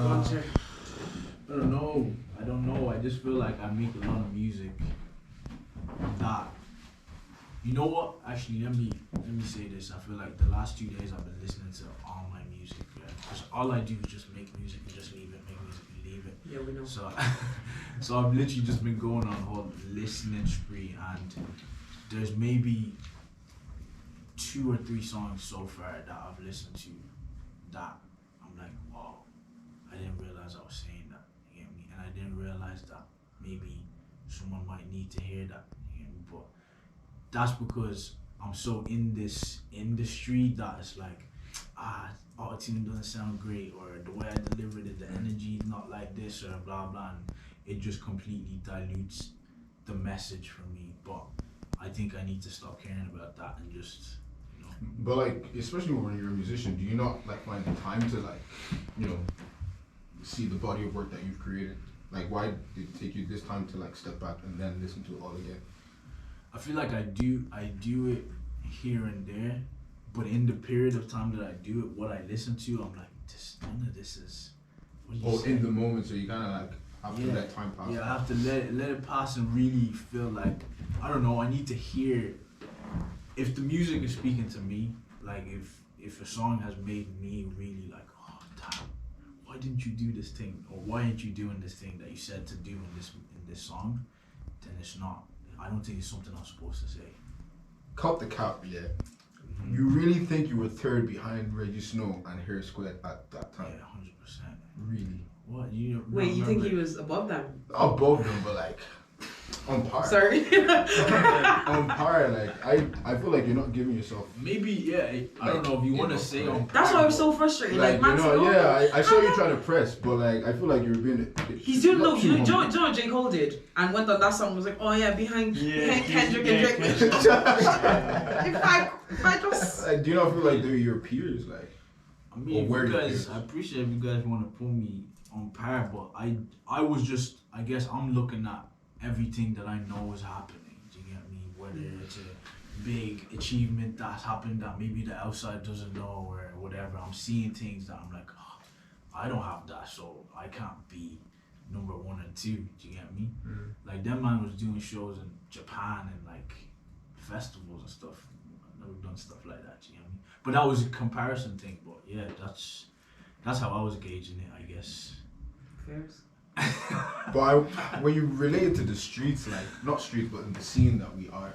I don't know. I just feel like I make a lot of music that. You know what? Actually, let me say this. I feel like the last 2 days I've been listening to all my music. Yeah, because all I do is just make music and just leave it, make music and leave it. Yeah, we know. So, so I've literally just been going on a whole listening spree, and there's maybe 2 or 3 songs so far that I've listened to that I'm like, wow, I didn't realize I was saying that. You get me? And I didn't realize that maybe someone might need to hear that. You get me? But that's because I'm so in this industry that it's like, auto-tune doesn't sound great, or the way I delivered it, the energy is not like this, or blah blah, and it just completely dilutes the message for me. But I think I need to stop caring about that and just, you know. But like, especially when you're a musician, do you not like find the time to like, you know, see the body of work that you've created? Like, why did it take you this time to like step back and then listen to it all again? I feel like I do it here and there, but in the period of time that I do it, what I listen to, I'm like, none of this is. In the moment, so you kind of like have to let time pass. Yeah, I have to let it pass and really feel like, I don't know, I need to hear if the music is speaking to me. Like if a song has made me really like, oh damn, why didn't you do this thing, or why aren't you doing this thing that you said to do in this song? Then it's not. I don't think it's something I'm supposed to say. Cut the cap, yeah. Mm-hmm. You really think you were third behind Reggie Snow and Hair Square at that time? Yeah, 100%. Really? What? Wait, you think he was above them? Above them, but like on par. Sorry. On par, like I feel like you're not giving yourself. Maybe, yeah. I don't know if you want to say on par. That's why I was so frustrated. Like man, you know, yeah, I saw you trying to press, but like I feel like you're being. He's doing no. You know what J. Cole did and went on that song, was like, oh yeah, behind Kendrick and Drake. if I just. Do you not feel like they're your peers, like? I mean, I appreciate if you guys want to put me on par, but I was just, I guess I'm looking at everything that I know is happening. Do you get me? Whether it's a big achievement that's happened that maybe the outside doesn't know or whatever, I'm seeing things that I'm like, oh, I don't have that, so I can't be number 1 and 2. Do you get me? Like, that man was doing shows in Japan and like festivals and stuff. I've never done stuff like that. Do you get me? But that was a comparison thing. But yeah, that's how I was gauging it, I guess. Fairs. But when you relate it to the streets, like not streets, but in the scene that we are,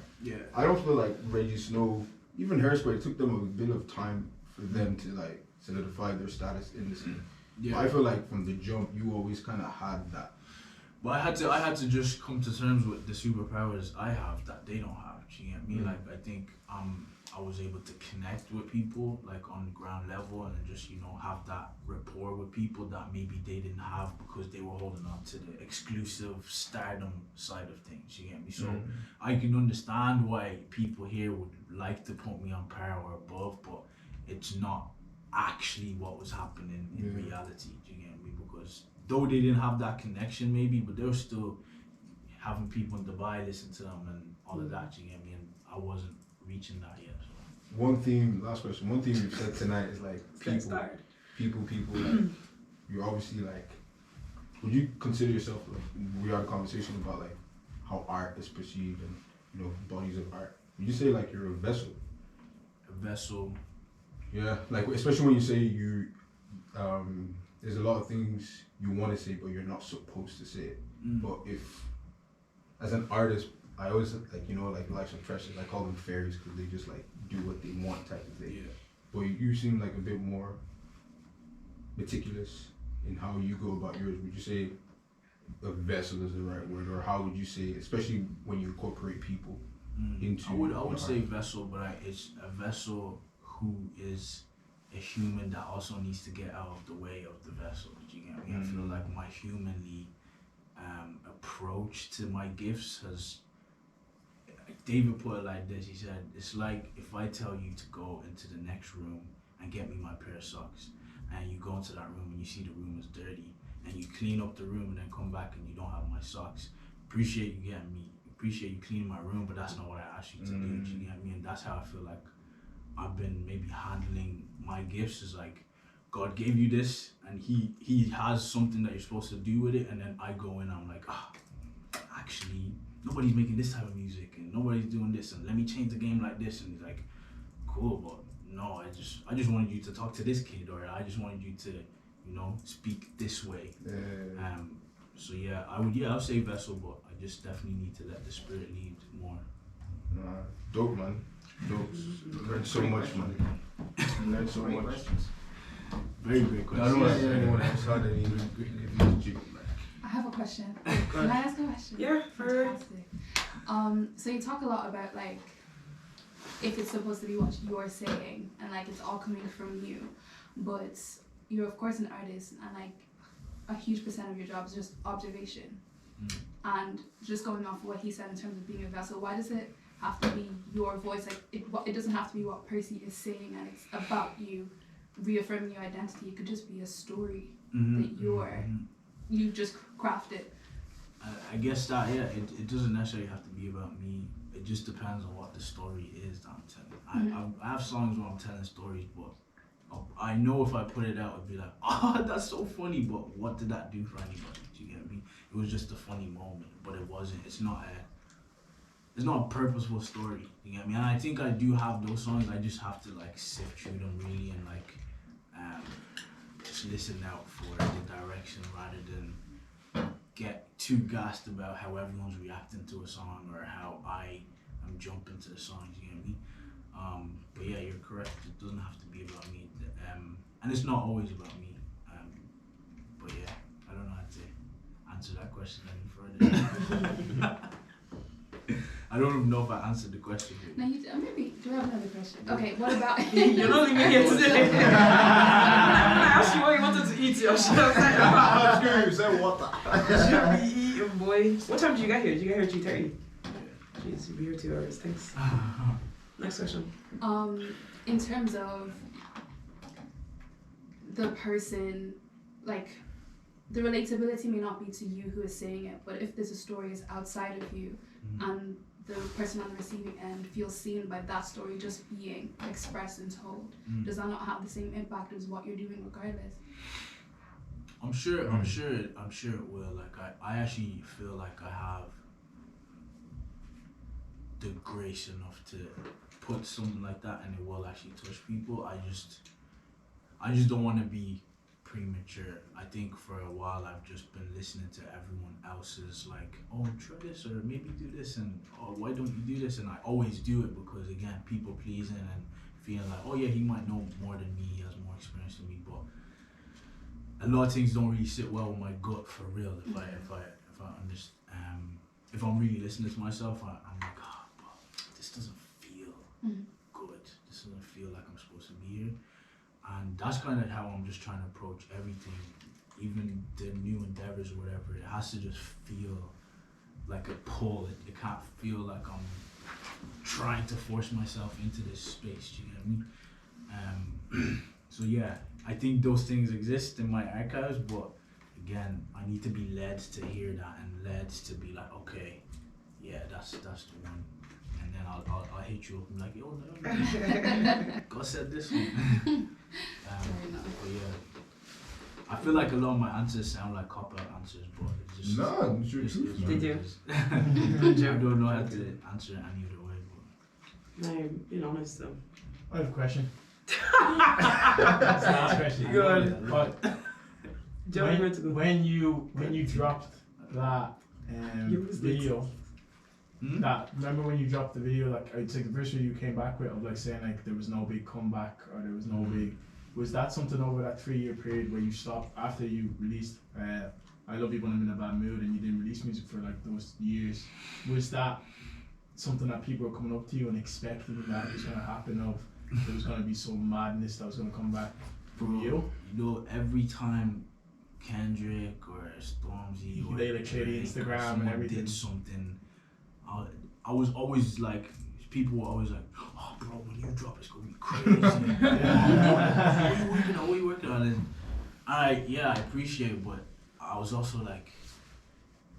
I don't feel like Reggie Snow, even Hairspray, it took them a bit of time for them to like solidify their status in the scene. Yeah. But I feel like from the jump, you always kind of had that. But I had to just come to terms with the superpowers I have that they don't have. You get me? Like, I think I was able to connect with people like on the ground level and just, you know, have that rapport with people that maybe they didn't have because they were holding on to the exclusive stardom side of things. You get me? So I can understand why people here would like to put me on par or above, but it's not actually what was happening in reality. Do you get me? Because though they didn't have that connection maybe, but they were still having people in Dubai listen to them and all of that. You get me? And I wasn't reaching that yet. So. Last question. One theme you've said tonight is like people. Like, you're obviously like, would you consider yourself, like, we had a conversation about like how art is perceived and, you know, bodies of art. Would you say like you're a vessel? A vessel. Yeah, like especially when you say you, there's a lot of things you want to say but you're not supposed to say it. But if, as an artist, I always like, you know, like Life's of Precious, I call them fairies because they just like do what they want type of thing. Yeah. But you seem like a bit more meticulous in how you go about yours. Would you say a vessel is the right word, or how would you say, especially when you incorporate people into? I would say vessel, but it's a vessel who is a human that also needs to get out of the way of the vessel. Do you get me? I feel like my humanly approach to my gifts has. David put it like this. He said, "It's like if I tell you to go into the next room and get me my pair of socks, and you go into that room and you see the room is dirty, and you clean up the room and then come back and you don't have my socks. Appreciate you getting me. Appreciate you cleaning my room, but that's not what I asked you to do. You get me? And that's how I feel like I've been maybe handling my gifts. Is like, God gave you this, and he has something that you're supposed to do with it, and then I go in, I'm like, actually, nobody's making this type of music, and nobody's doing this, and let me change the game like this, and he's like, cool, but no, I just wanted you to talk to this kid, or I just wanted you to, speak this way. So yeah, I'll say vessel, but I just definitely need to let the spirit lead more. Dope, man. Dope. Learned so much, man. Learned so much. Questions. Very great question. I don't want to hear anyone else had any. I have a question. Can I ask a question? Yeah, fantastic. So you talk a lot about like if it's supposed to be what you're saying and like it's all coming from you, but you're of course an artist and like a huge percent of your job is just observation. And just going off of what he said in terms of being a vessel, why does it have to be your voice? Like it doesn't have to be what Percy is saying and it's about you reaffirming your identity. It could just be a story that you've just crafted. I guess that it doesn't necessarily have to be about me. It just depends on what the story is that I'm telling. I have songs where I'm telling stories, but I know if I put it out, it'd be like, oh, that's so funny, but what did that do for anybody? Do you get me? It was just a funny moment, but it wasn't. It's not a purposeful story. You get me? And I think I do have those songs. I just have to like sift through them really and like just listen out for the direction rather than get too gassed about how everyone's reacting to a song or how I am jumping to the songs. You get me? But yeah, you're correct. It doesn't have to be about me, and it's not always about me. But yeah, I don't know how to answer that question any further. I don't even know if I answered the question. No, maybe. Do we have another question? Okay, what about? You're not even here today. I asked you what you wanted to eat. Your shit. I'm curious. Say water. Should be eating, boy. What time did you get here? Did you get here at 3:30? Jeez, you'll be here 2 hours. Thanks. Next question. In terms of the person, like the relatability may not be to you who is saying it, but if there's a story is outside of you and the person on the receiving end feels seen by that story just being expressed and told, does that not have the same impact as what you're doing regardless? I'm sure it will. Like I actually feel like I have the grace enough to put something like that and it will actually touch people. I just don't want to be premature. I think for a while I've just been listening to everyone else's like, oh, try this or maybe do this, and oh, why don't you do this? And I always do it because again, people pleasing and feeling like, oh yeah, he might know more than me, he has more experience than me, but a lot of things don't really sit well with my gut for real. If I understand, if I'm really listening to myself, I'm like, but this doesn't feel good. This doesn't feel like I'm supposed to be here. And that's kind of how I'm just trying to approach everything, even the new endeavors or whatever. It has to just feel like a pull. It can't feel like I'm trying to force myself into this space. Do you get me? So yeah, I think those things exist in my archives, but again, I need to be led to hear that and led to be like, okay, yeah, that's the one. And then I'll hit you up and be like, yo, no, God said this one. But yeah, I feel like a lot of my answers sound like cop-out answers, but it's just it's your truth. They do. I don't know how to answer it any other way. But No, you're being honest though. I have a question. That's the last question. Good. But when you dropped that video, remember when you dropped the video, like it's like the first video you came back with of like saying like there was no big comeback or there was no big, was that something over that 3-year period where you stopped after you released I Love You When I'm in a Bad Mood and you didn't release music for like those years? Was that something that people were coming up to you and expecting that it was going to happen, of there was going to be some madness that was going to come back from you? You know, every time Kendrick or Stormzy or they like share the Instagram and everything did something, I was always like, people were always like, oh bro, when you drop it's gonna be crazy. What are you working on? And I appreciate it, but I was also like,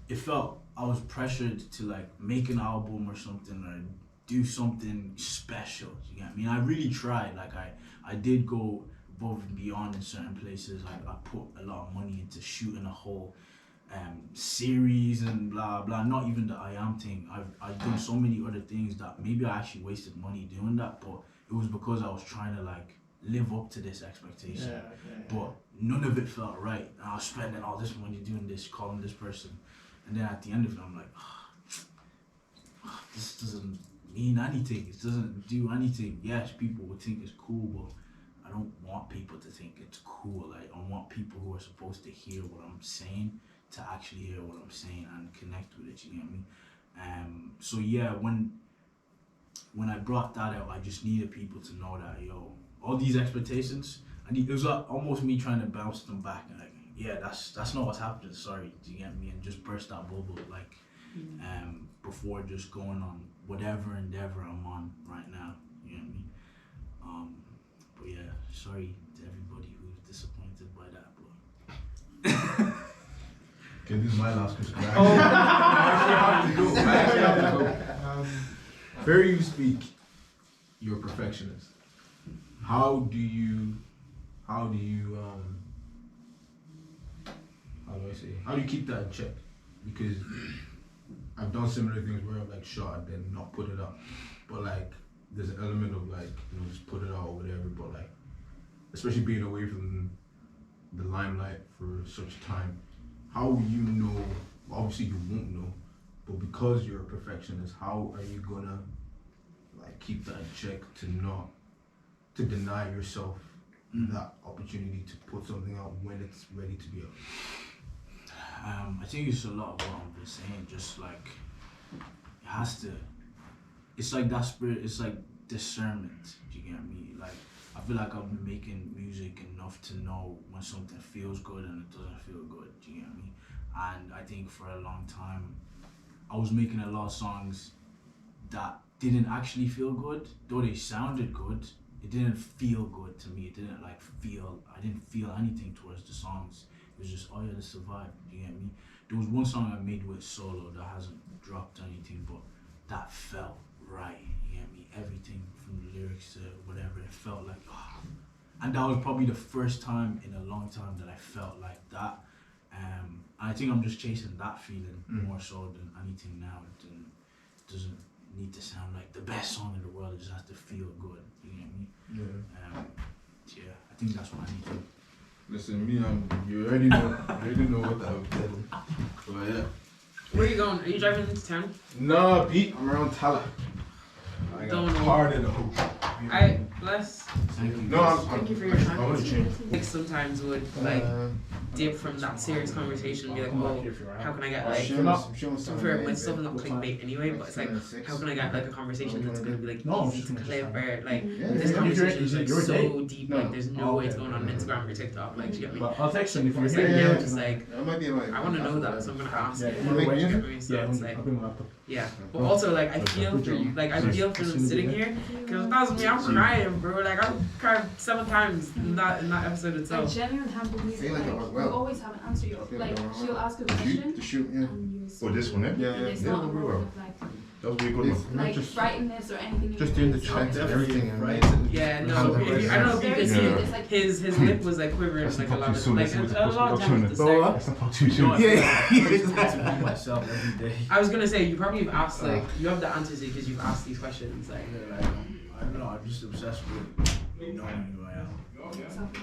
it felt I was pressured to like make an album or something or do something special. You get me? I really tried. Like I did go above and beyond in certain places. Like I put a lot of money into shooting a whole series and blah blah. Not even the I Am thing. I've done so many other things that maybe I actually wasted money doing that, but it was because I was trying to like live up to this expectation. But none of it felt right. And I was spending all this money doing this, calling this person, and then at the end of it, I'm like, this doesn't mean anything. It doesn't do anything. Yes, people would think it's cool, but I don't want people to think it's cool. Like, I want people who are supposed to hear what I'm saying to actually hear what I'm saying and connect with it. You get me? So yeah, when I brought that out, I just needed people to know that all these expectations. It was like almost me trying to bounce them back and like, yeah, that's not what's happening. Sorry, do you get me? And just burst that bubble like, before just going on whatever endeavor I'm on right now. You get me? But yeah, sorry to everybody who's disappointed by that. But okay, this is my last question. I have to go. Fair you speak, you're a perfectionist. How do you how do you keep that in check? Because I've done similar things where I've like shot and then not put it up, but like there's an element of like, you know, just put it out or whatever, but like especially being away from the limelight for such time, how will you know? Obviously you won't know, but because you're a perfectionist, how are you gonna like keep that in check to deny yourself that opportunity to put something out when it's ready to be out? I think it's a lot of what I've been saying. Just like it has to. It's like that spirit. It's like discernment. Do you get me? Like I feel like I've been making music enough to know when something feels good and it doesn't feel good. Do you get me? And I think for a long time, I was making a lot of songs that didn't actually feel good, though they sounded good. It didn't feel good to me. It didn't like feel. I didn't feel anything towards the songs. It was just, oh yeah, this is a vibe. You get me? There was one song I made with Solo that hasn't dropped anything, but that felt right. You get me? Everything from the lyrics to whatever, it felt like, oh. And that was probably the first time in a long time that I felt like that. I think I'm just chasing that feeling more so than anything now. It doesn't need to sound like the best song in the world. It just has to feel good. You get me? Yeah. Yeah, I think that's what I need to. Listen, me, you already know what I would tell. But yeah. Where are you going? Are you driving into town? Nah, Pete, I'm around Tala. I got Don't know. hard in the hoop. Alright, bless. Thank you. No, Thank you for your time. I want to change. Like sometimes would like dip from that serious conversation and be like, oh, how can I get like, to be fair, my stuff is not clickbait anyway, but it's like, how can I get like a conversation that's going to be like easy to clip or like, this conversation is like so deep, like there's no way it's going on Instagram or TikTok, like, do you get me? I'll text you if you're It's like here. now just like, I want to know that, so I'm going to ask you. So it's like, yeah, but also like I feel for you, like I feel for them sitting here, because that's me, I'm crying, bro. Like I've cried 7 times in that episode Like itself. genuine time to music, like you always have an answer. Like she'll ask a question, The shoot, yeah. and you Oh, this one, eh? yeah, it's not a moment of That was really good one. like frightenness or anything. Just doing the chat and everything, right? Yeah, no, if you, I don't know if you can see it. It's like His lip was like quivering like a lot of like a lot of times. That's not too soon. To be myself every day. I was gonna say you probably have asked like you have the answers because you've asked these questions like. I don't know. I'm just obsessed with knowing who I am. something.